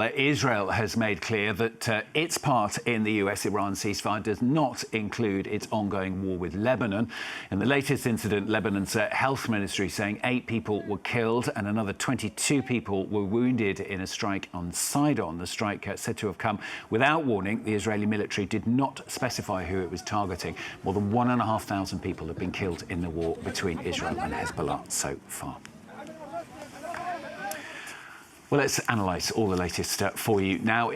Israel has made clear that its part in the US-Iran ceasefire does not include its ongoing war with Lebanon. In the latest incident, Lebanon's health ministry saying 8 people were killed and another 22 people were wounded in a strike on Sidon. The strike said to have come without warning. The Israeli military did not specify who it was targeting. More than 1,500 people have been killed in the war between Israel and Hezbollah so far. Well, let's analyse all the latest for you now.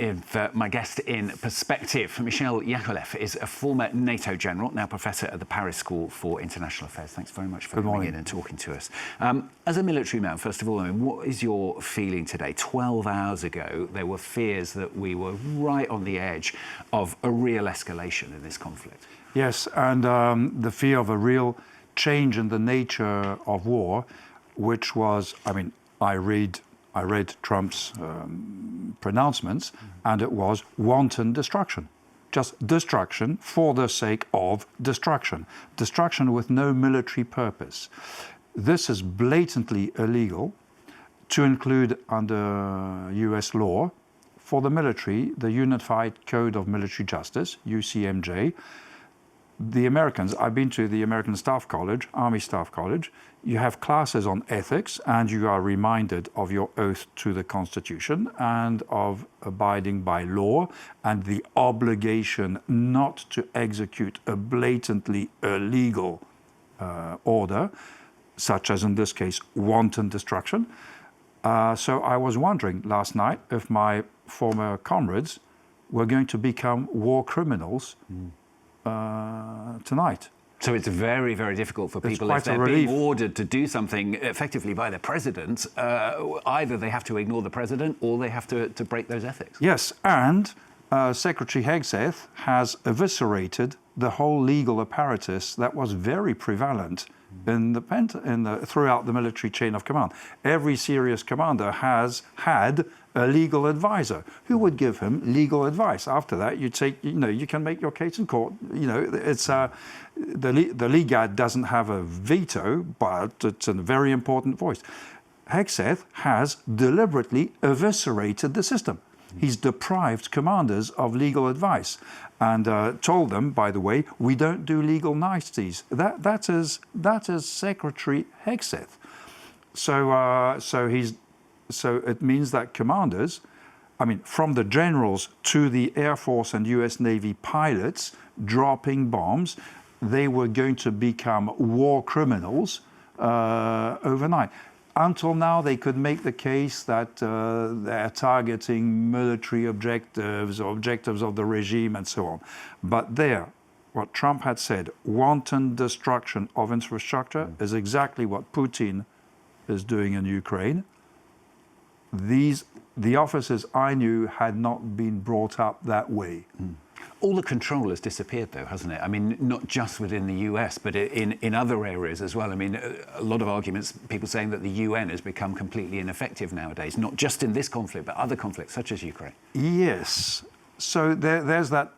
My guest in perspective, Michel Yakovleff, is a former NATO general, now professor at the Paris School for International Affairs. Thanks very much for coming in and talking to us. As a military man, first of all, I mean, what is your feeling today? 12 hours ago, there were fears that we were right on the edge of a real escalation in this conflict. Yes, and the fear of a real change in the nature of war, which was, I mean, I read Trump's pronouncements, and it was wanton destruction. Just destruction for the sake of destruction. Destruction with no military purpose. This is blatantly illegal to include under US law. For the military, the Unified Code of Military Justice, UCMJ, the Americans, I've been to the American Staff College, Army Staff College, you have classes on ethics and you are reminded of your oath to the Constitution and of abiding by law and the obligation not to execute a blatantly illegal order, such as in this case, wanton destruction. So I was wondering last night if my former comrades were going to become war criminals tonight. So it's very, very difficult for people if they're being ordered to do something effectively by the president. Either they have to ignore the president or they have to break those ethics. Yes, and Secretary Hegseth has eviscerated the whole legal apparatus that was very prevalent throughout the military chain of command. Every serious commander has had a legal advisor who would give him legal advice. After that, you can make your case in court. It's the Ligat doesn't have a veto, but it's a very important voice. Hegseth has deliberately eviscerated the system. He's deprived commanders of legal advice and told them, by the way, we don't do legal niceties. That is Secretary Hegseth. So it means that commanders, I mean, from the generals to the Air Force and US Navy pilots dropping bombs, they were going to become war criminals overnight. Until now, they could make the case that they're targeting military objectives or objectives of the regime and so on. But what Trump had said, wanton destruction of infrastructure, is exactly what Putin is doing in Ukraine. The officers I knew had not been brought up that way. All the control has disappeared, though, hasn't it? I mean, not just within the US, but in other areas as well. I mean, a lot of arguments, people saying that the UN has become completely ineffective nowadays, not just in this conflict, but other conflicts, such as Ukraine. Yes. So there's that,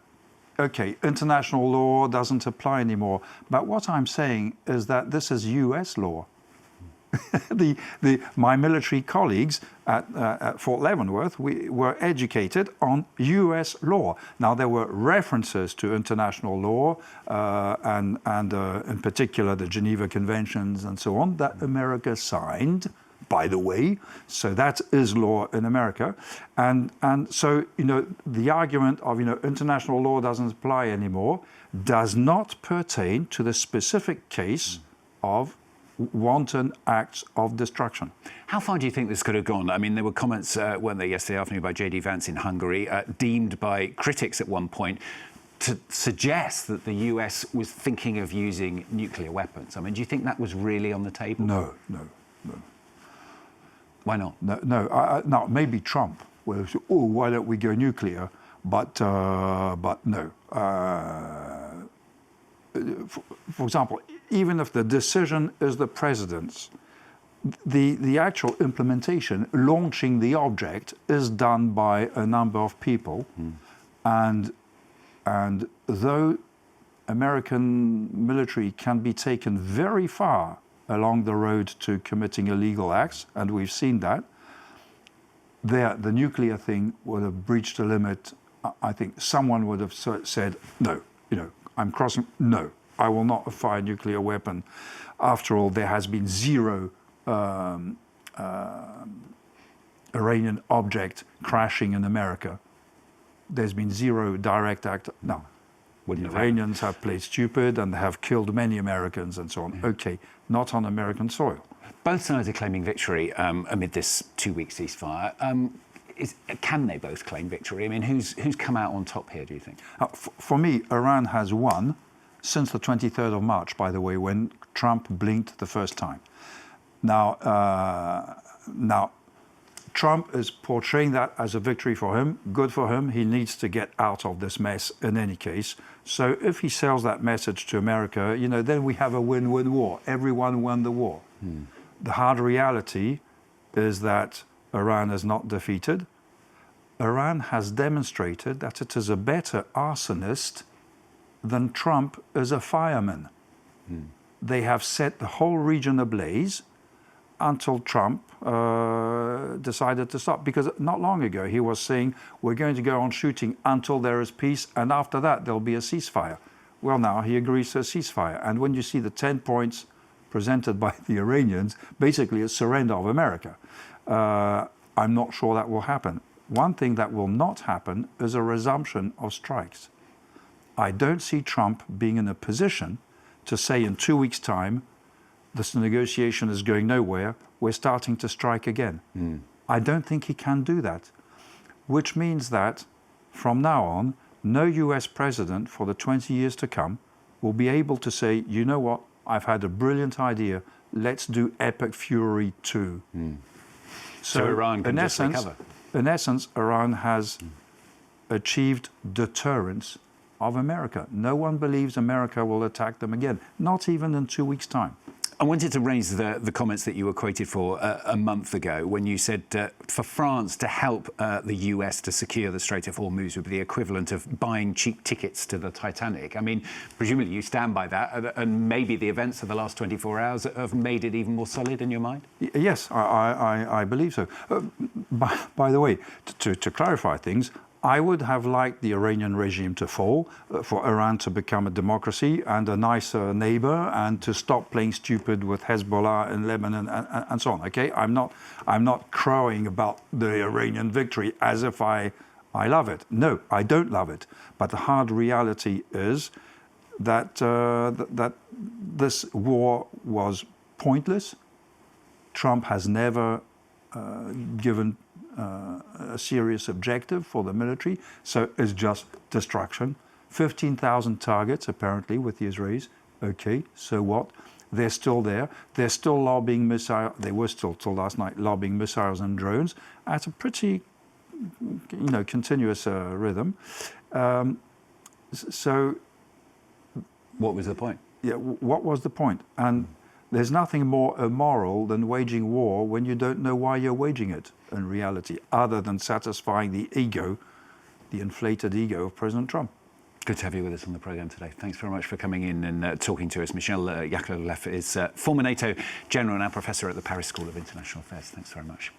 okay, international law doesn't apply anymore. But what I'm saying is that this is US law. My military colleagues at Fort Leavenworth, we were educated on US law. Now, there were references to international law and in particular the Geneva Conventions and so on that America signed, by the way. So that is law in America. And so, the argument of, international law doesn't apply anymore does not pertain to the specific case of wanton acts of destruction. How far do you think this could have gone? I mean, there were comments, weren't there, yesterday afternoon by J.D. Vance in Hungary, deemed by critics at one point to suggest that the US was thinking of using nuclear weapons. I mean, do you think that was really on the table? No. Why not? No, maybe Trump will say, oh, why don't we go nuclear? But no. For example, even if the decision is the president's, the actual implementation, launching the object, is done by a number of people. And though American military can be taken very far along the road to committing illegal acts, and we've seen that, there, the nuclear thing would have breached a limit. I think someone would have said, no, I'm crossing, no, I will not fire a nuclear weapon. After all, there has been zero Iranian object crashing in America. There's been zero direct act. No. The Iranians have played stupid and have killed many Americans and so on. Okay, not on American soil. Both sides are claiming victory amid this 2-week ceasefire. Can they both claim victory? I mean, who's come out on top here, do you think? For me, Iran has won since the 23rd of March, by the way, when Trump blinked the first time. Now, Trump is portraying that as a victory for him. Good for him. He needs to get out of this mess in any case. So if he sells that message to America, then we have a win-win war. Everyone won the war. The hard reality is that Iran is not defeated. Iran has demonstrated that it is a better arsonist than Trump is a fireman. They have set the whole region ablaze until Trump decided to stop. Because not long ago he was saying, we're going to go on shooting until there is peace, and after that there'll be a ceasefire. Well, now he agrees to a ceasefire. And when you see the 10 points presented by the Iranians, basically a surrender of America. I'm not sure that will happen. One thing that will not happen is a resumption of strikes. I don't see Trump being in a position to say in 2 weeks' time, this negotiation is going nowhere, we're starting to strike again. I don't think he can do that, which means that from now on, no US president for the 20 years to come will be able to say, you know what, I've had a brilliant idea, let's do Epic Fury 2. So Iran can just recover? In essence, Iran has achieved deterrence of America. No one believes America will attack them again, not even in 2 weeks' time. I wanted to raise the comments that you were quoted for a month ago when you said for France to help the US to secure the Strait of Hormuz would be the equivalent of buying cheap tickets to the Titanic. I mean, presumably you stand by that, and maybe the events of the last 24 hours have made it even more solid in your mind? Yes, I believe so. By the way, to clarify things, I would have liked the Iranian regime to fall, for Iran to become a democracy and a nicer neighbor, and to stop playing stupid with Hezbollah in Lebanon and so on. Okay, I'm not crowing about the Iranian victory as if I love it. No, I don't love it. But the hard reality is that that this war was pointless. Trump has never given a serious objective for the military, so it's just destruction. 15,000 targets apparently with the Israelis. Okay, so what? They're still there. They're still lobbing missiles. They were still till last night lobbing missiles and drones at a pretty, continuous rhythm. So, what was the point? Yeah, what was the point? And there's nothing more immoral than waging war when you don't know why you're waging it in reality, other than satisfying the ego, the inflated ego of President Trump. Good to have you with us on the programme today. Thanks very much for coming in and talking to us. Michel Yakovleff is former NATO general and now professor at the Paris School of International Affairs. Thanks very much.